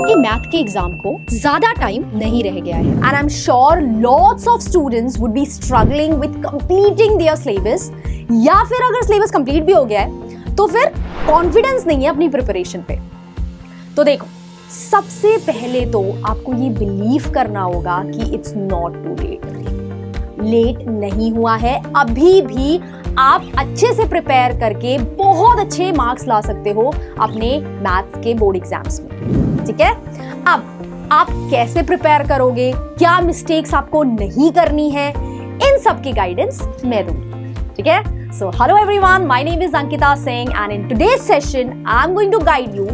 आपके मैथ के एग्जाम को ज्यादा टाइम नहीं रह गया है and I am sure lots of students would be struggling with completing there syllabus, या फिर अगर सिलेबस कंप्लीट भी हो गया है तो फिर कॉन्फिडेंस नहीं है अपनी प्रिपरेशन पे। तो देखो, सबसे पहले तो आपको ये बिलीव करना होगा कि इट्स नॉट टू लेट नहीं हुआ है। अभी भी आप अच्छे से प्रिपेयर करके बहुत अच्छे मार्क्स ला सकते हो अपने मैथ्स के बोर्ड एग्जाम्स में, ठीक है। अब आप कैसे प्रिपेयर करोगे, क्या मिस्टेक्स आपको नहीं करनी है, इन सब की गाइडेंस मैं दूंगी, ठीक है। So hello everyone, my name is Ankita Singh and in today's session I am going to guide you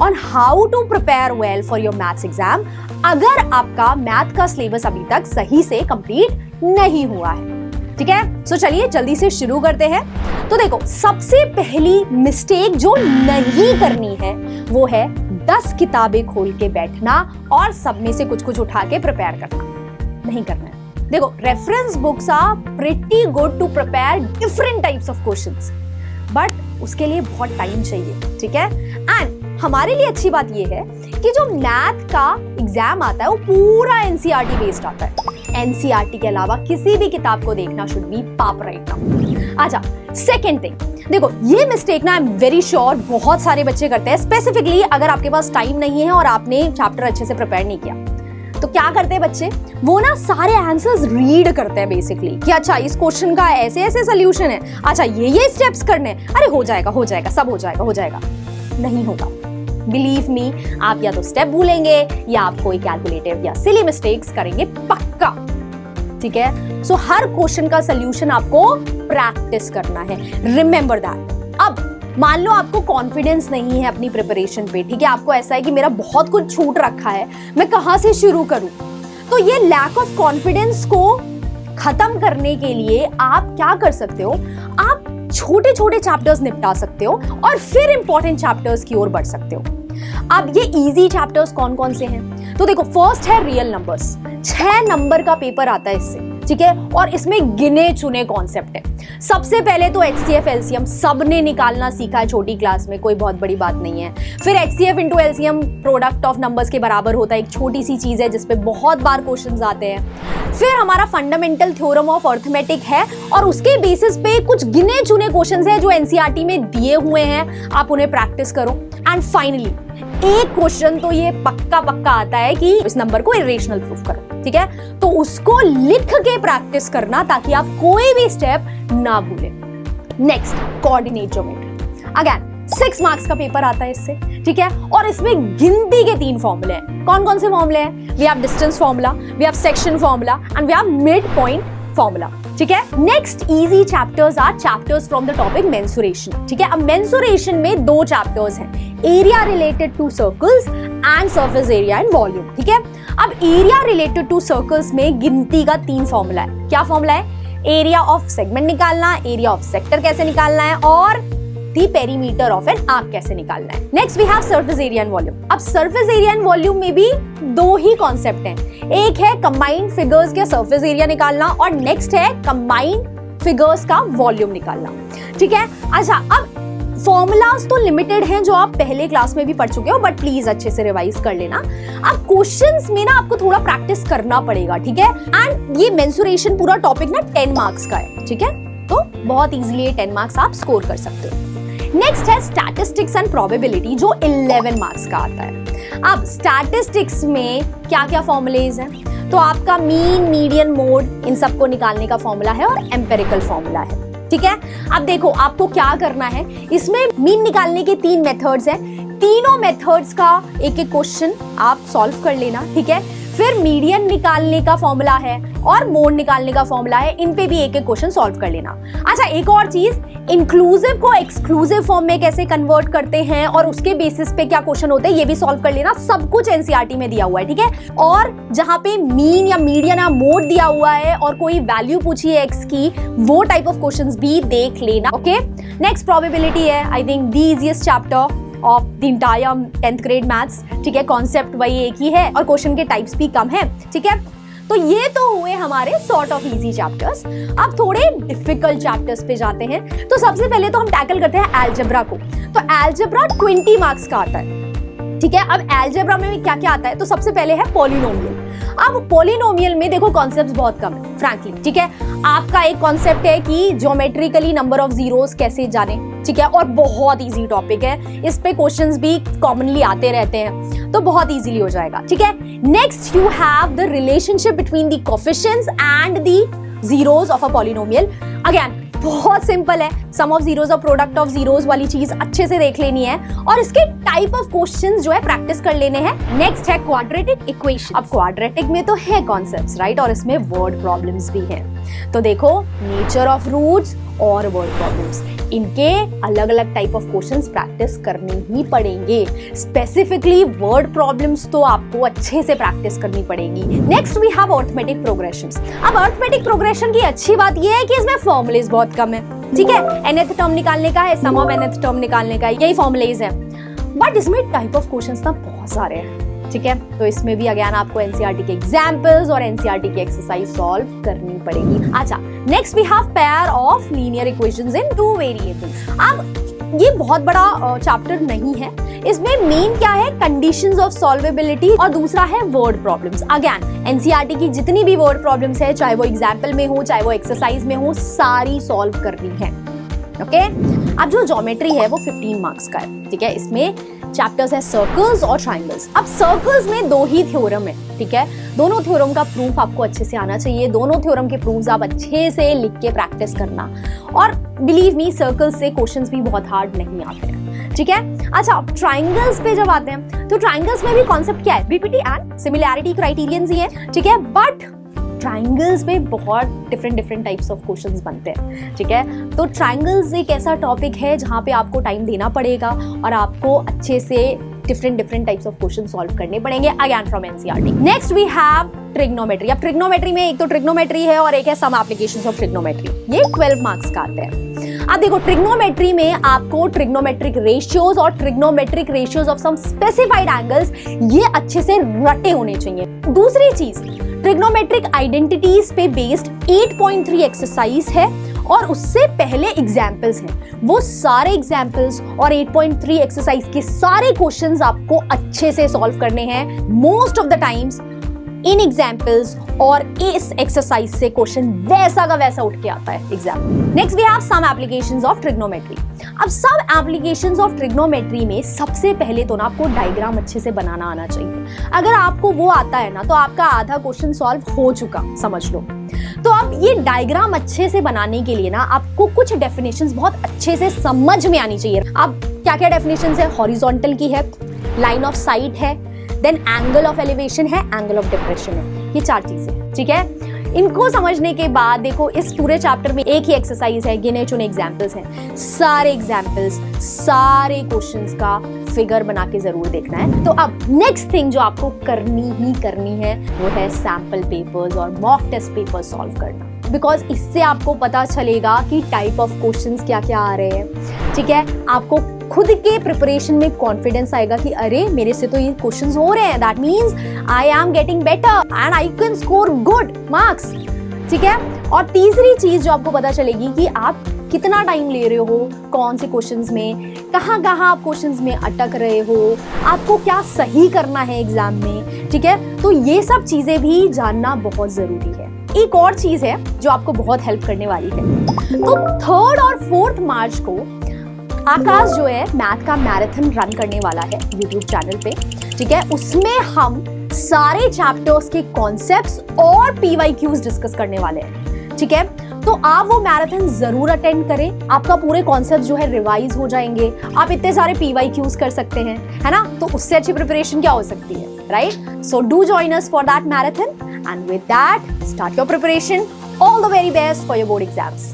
on how to prepare well for your maths exam अगर आपका मैथ का सिलेबस अभी तक सही से कंप्लीट नहीं हुआ है, ठीक है। सो चलिए जल्दी से शुरू करते हैं। तो देखो, सबसे पहली मिस्टेक जो नहीं करनी है वो है 10 किताबें खोल के बैठना और सब में से कुछ कुछ उठा के प्रिपेयर करना। नहीं करना है। देखो, reference books are pretty good to prepare different types of questions, but उसके लिए बहुत टाइम चाहिए, ठीक है। एंड हमारे लिए अच्छी बात ये है कि जो मैथ का एग्जाम आता है वो पूरा एनसीईआरटी बेस्ड आता है। एनसीईआरटी के अलावा किसी भी किताब को देखना शुड बी पाप राइट नाउ। अच्छा, सेकंड थिंग, देखो ये मिस्टेक ना आई एम वेरी श्योर बहुत सारे बच्चे करते हैं, स्पेसिफिकली अगर आपके पास टाइम नहीं है और आपने चैप्टर अच्छे से प्रिपेयर नहीं किया। तो क्या करते हैं बच्चे, वो ना सारे आंसर्स रीड करते हैं बेसिकली कि अच्छा इस क्वेश्चन का ऐसे ऐसे सोल्यूशन है, अच्छा ये स्टेप्स करने, अरे हो जाएगा सब हो जाएगा। नहीं होगा, बिलीव मी। आप या तो स्टेप भूलेंगे या आप कोई कैलकुलेटिव या सिली मिस्टेक्स करेंगे पक्का, ठीक है। सो हर क्वेश्चन का सोल्यूशन आपको प्रैक्टिस करना है, रिमेंबर दैट। अब मान लो आपको कॉन्फिडेंस नहीं है अपनी प्रिपरेशन पे, ठीक है, आपको ऐसा है कि मेरा बहुत कुछ छूट रखा है, मैं कहां से शुरू करूं। तो ये लैक ऑफ कॉन्फिडेंस को खत्म करने के लिए आप क्या कर सकते हो, आप छोटे छोटे चैप्टर्स निपटा सकते हो और फिर इंपॉर्टेंट चैप्टर्स की ओर बढ़ सकते हो। अब ये इजी चैप्टर्स कौन कौन से हैं? तो देखो, फर्स्ट है रियल नंबर्स। 6 नंबर का पेपर आता है इससे, ठीक है, और इसमें गिने चुने कॉन्सेप्ट है। सबसे पहले तो HCF LCM सबने निकालना सीखा है छोटी क्लास में, कोई बहुत बड़ी बात नहीं है। फिर HCF into LCM product of numbers के बराबर होता है, एक छोटी सी चीज है जिसपे बहुत बार क्वेश्चंस आते हैं। फिर हमारा फंडामेंटल थ्योरम ऑफ अर्थमेटिक है और उसके बेसिस पे कुछ गिने चुने क्वेश्चंस हैं जो एनसीईआरटी में दिए हुए हैं, आप उन्हें प्रैक्टिस करो। एंड फाइनली एक क्वेश्चन तो ये पक्का आता है कि इस नंबर को इरेशनल प्रूफ करो, ठीक है। तो उसको लिख के प्रैक्टिस करना ताकि आप कोई भी स्टेप ना भूलें। Next, coordinate geometry. Again 6 marks का पेपर आता है इससे, ठीक है, और इसमें गिनती के 3 फॉर्मूले हैं। कौन कौन से फॉर्मूले हैं? We have distance formula, we have section formula and we have mid point formula, ठीक है। Next easy chapters are chapters from the topic mensuration, ठीक है। अब मेंसुरेशन में 2 चैप्टर्स हैं, area related to circles and surface area and volume, ठीक है। अब एरिया रिलेटेड टू सर्कल्स में गिनती का 3 फॉर्मूला है। क्या फॉर्मूला है? एरिया ऑफ सेगमेंट निकालना, एरिया ऑफ सेक्टर कैसे निकालना है और the perimeter of an arc कैसे निकालना है। Next we have surface area and volume. अब सरफेस एरिया एंड वॉल्यूम में भी 2 ही कॉन्सेप्ट हैं, एक है कंबाइंड फिगर्स के सरफेस एरिया निकालना और नेक्स्ट है कंबाइंड फिगर्स का वॉल्यूम निकालना, ठीक है। अच्छा, अब फॉर्मूलाज तो लिमिटेड हैं जो आप पहले क्लास में भी पढ़ चुके हो, बट प्लीज अच्छे से रिवाइज कर लेना। अब क्वेश्चंस में ना आपको थोड़ा प्रैक्टिस करना पड़ेगा, ठीक है। एंड ये मेंसुरेशन पूरा टॉपिक ना 10 मार्क्स का है, ठीक है, तो बहुत इजीली 10 मार्क्स आप स्कोर कर सकते हो। नेक्स्ट है स्टैटिस्टिक्स एंड प्रोबेबिलिटी जो 11 मार्क्स का आता है। अब स्टैटिस्टिक्स में क्या क्या फॉर्मूलेज हैं? तो आपका मीन, मीडियन, मोड, इन सबको निकालने का फॉर्मूला है और एम्पिरिकल फॉर्मूला है, ठीक है। अब देखो आपको क्या करना है, इसमें मीन निकालने के 3 मेथड्स हैं, तीनों मेथड्स का एक एक क्वेश्चन आप सॉल्व कर लेना, ठीक है। फिर मीडियन निकालने का फॉर्मूला है और मोड निकालने का फॉर्मूला है, इन पे भी एक एक क्वेश्चन सॉल्व कर लेना। अच्छा, एक और चीज, इंक्लूसिव को एक्सक्लूसिव फॉर्म में कैसे कन्वर्ट करते हैं और उसके बेसिस पे क्या क्वेश्चन होते हैं ये भी सॉल्व कर लेना। सब कुछ एनसीईआरटी में दिया हुआ है, ठीक है। और जहां पे मीन या मीडियन या मोड दिया हुआ है और कोई वैल्यू पूछी है एक्स की, वो टाइप ऑफ क्वेश्चंस भी देख लेना, ओके। नेक्स्ट प्रोबेबिलिटी है, I think the easiest chapter of the entire 10th grade maths, ठीक है। कॉन्सेप्ट वही एक ही है और क्वेश्चन के टाइप्स भी कम है, ठीक है। तो ये तो हुए हमारे सॉर्ट ऑफ इजी चैप्टर्स। अब थोड़े डिफिकल्ट चैप्टर्स पे जाते हैं। तो सबसे पहले तो हम टैकल करते हैं अलजेब्रा को। तो अलजेब्रा 20 मार्क्स का आता है, ठीक है। अब अलजेब्रा में भी क्या क्या आता है, तो सबसे पहले है पॉलिनोमियल। अब पॉलिनोमियल में देखो कॉन्सेप्ट्स बहुत कम है फ्रैंकली, ठीक है। आपका एक कॉन्सेप्ट है कि ज्योमेट्रिकली नंबर ऑफ जीरोस कैसे जाने, ठीक है, और बहुत इजी टॉपिक है, इस पे क्वेश्चंस भी कॉमनली आते रहते हैं, तो बहुत इजीली हो जाएगा, ठीक है। Next you have the relationship between the coefficients and the zeros of a polynomial. Again बहुत सिंपल है, सम ऑफ जीरोस और प्रोडक्ट ऑफ जीरोस वाली चीज अच्छे से देख लेनी है और इसके टाइप ऑफ क्वेश्चंस जो है प्रैक्टिस कर लेने हैं। नेक्स्ट है क्वाड्रेटिक इक्वेशन। अब क्वाड्रेटिक में तो है कॉन्सेप्ट्स, राइट, और इसमें वर्ड प्रॉब्लम्स भी हैं। तो देखो नेचर ऑफ रूट्स और वर्ड प्रॉब्लम्स, इनके अलग अलग टाइप ऑफ क्वेश्चंस प्रैक्टिस करने ही पड़ेंगे। स्पेसिफिकली वर्ड प्रॉब्लम्स तो आपको अच्छे से प्रैक्टिस करनी पड़ेगी। Next we have arithmetic progressions. अब अरिथमेटिक प्रोग्रेशन की अच्छी बात यह है कि इसमें फॉर्मूलेज बहुत कम है, ठीक है। nth टर्म निकालने का है, सम ऑफ nth टर्म निकालने का, यही फॉर्मूलेज है। बट इसमें टाइप ऑफ क्वेश्चंस ना बहुत सारे हैं, ठीक है। तो इसमें भी अगेन आपको एनसीईआरटी के एग्जांपल्स और एनसीईआरटी की एक्सरसाइज सॉल्व करनी पड़ेगी। अच्छा, next we have pair of linear equations in two variables. अब ये बहुत बड़ा चैप्टर नहीं है, इसमें मेन क्या है, कंडीशंस ऑफ सॉल्वेबिलिटी और दूसरा है वर्ड प्रॉब्लम्स। अगेन एनसीईआरटी की जितनी भी वर्ड प्रॉब्लम्स है, चाहे वो एग्जाम्पल में हो चाहे वो एक्सरसाइज में हो, सारी सॉल्व करनी है, ओके। अब जो ज्योमेट्री है वो 15 मार्क्स का है, ठीक है। इसमें चैप्टर्स है सर्कल्स और ट्राइंगल्स। अब सर्कल्स में दो ही थ्योरम है, ठीक है। दोनों थ्योरम का प्रूफ आपको अच्छे से आना चाहिए, दोनों थ्योरम के प्रूफ्स आप अच्छे से लिख के प्रैक्टिस करना, और बिलीव मी सर्कल्स से क्वेश्चंस भी बहुत हार्ड नहीं आते हैं, ठीक है। अच्छा, ट्राइंगल्स पे जब आते हैं तो ट्राइंगल्स में भी कॉन्सेप्ट क्या है, बीपीटी एंड सिमिलैरिटी क्राइटेरियंस ही है, ठीक है। बट ट्राइंगल्स में बहुत डिफरेंट टाइप्स ऑफ क्वेश्चंस बनते हैं, ठीक है। तो ट्राइंगल्स एक ऐसा टॉपिक है जहां पे आपको टाइम देना पड़ेगा और आपको अच्छे से different types of question solve करने पड़ेंगे, again from NCERT. Next we have trigonometry. अब ट्रिग्नोमेट्री में एक तो ट्रिग्नोमेट्री है और एक है सम एप्लीकेशंस ऑफ ट्रिग्नोमेट्री, ये 12 मार्क्स का आते हैं। अब देखो ट्रिग्नोमेट्री में आपको ट्रिग्नोमेट्रिक रेशियोज और trigonometric ratios of some specified angles, ये अच्छे से रटे होने चाहिए। दूसरी चीज, ट्रिग्नोमेट्रिक आइडेंटिटीज पे बेस्ड 8.3 एक्सरसाइज है और उससे पहले एग्जाम्पल्स हैं। वो सारे एग्जाम्पल्स और 8.3 एक्सरसाइज के सारे क्वेश्चंस आपको अच्छे से सॉल्व करने हैं। Most of the times in examples और इस एक्सरसाइज से क्वेश्चन वैसा का वैसा उठ के आता है एग्जाम में। Next we have some applications of trigonometry. अब सम एप्लीकेशंस ऑफ ट्रिग्नोमेट्री में सबसे पहले तो ना आपको डायग्राम अच्छे से बनाना आना चाहिए। अगर आपको वो आता है ना तो आपका आधा क्वेश्चन सॉल्व हो चुका, समझ लो। तो अब ये डायग्राम अच्छे से बनाने के लिए ना आपको कुछ डेफिनेशंस बहुत अच्छे से समझ में आनी चाहिए। अब क्या क्या डेफिनेशंस है, हॉरिजॉन्टल की है, लाइन ऑफ साइट है, देन एंगल ऑफ एलिवेशन है, एंगल ऑफ डिप्रेशन है, ये 4 चीजें, ठीक है। इनको समझने के बाद देखो इस पूरे चैप्टर में एक ही एक्सरसाइज है, गिने चुने एग्जाम्पल्स हैं, सारे एग्जाम्पल्स सारे क्वेश्चंस का फिगर बना के जरूर देखना है। तो अब नेक्स्ट थिंग जो आपको करनी ही करनी है वो है सैंपल पेपर्स और मॉक टेस्ट पेपर सॉल्व करना, बिकॉज इससे आपको पता चलेगा कि टाइप ऑफ क्वेश्चंस क्या क्या आ रहे हैं, ठीक है। आपको खुद के प्रिपरेशन में कॉन्फिडेंस आएगा कि अरे मेरे से तो ये क्वेश्चंस हो रहे हैं, that means I am getting better and I can score good marks, ठीक है। और तीसरी चीज जो आपको पता चलेगी कि आप कितना टाइम ले रहे हो, कौन से क्वेश्चंस में, कहाँ आप क्वेश्चंस में अटक रहे हो, आपको क्या सही करना है एग्जाम में, ठीक है। तो ये सब चीजें भी जानना बहुत जरूरी है। एक और चीज है जो आपको बहुत हेल्प करने वाली है, तो 3rd और 4th मार्च को आकाश जो है मैथ का मैराथन रन करने वाला है यूट्यूब चैनल पे, ठीक है। उसमें हम सारे चैप्टर्स के कॉन्सेप्ट्स और पीवाईक्यूज डिस्कस करने वाले हैं, ठीक है। तो आप वो मैराथन जरूर अटेंड करें, आपका पूरे कॉन्सेप्ट जो है रिवाइज हो जाएंगे, आप इतने सारे पीवाईक्यूज कर सकते हैं, है ना। तो उससे अच्छी प्रिपरेशन क्या हो सकती है, right. So do join us for that marathon and with that start your preparation. All the very best for your board exams.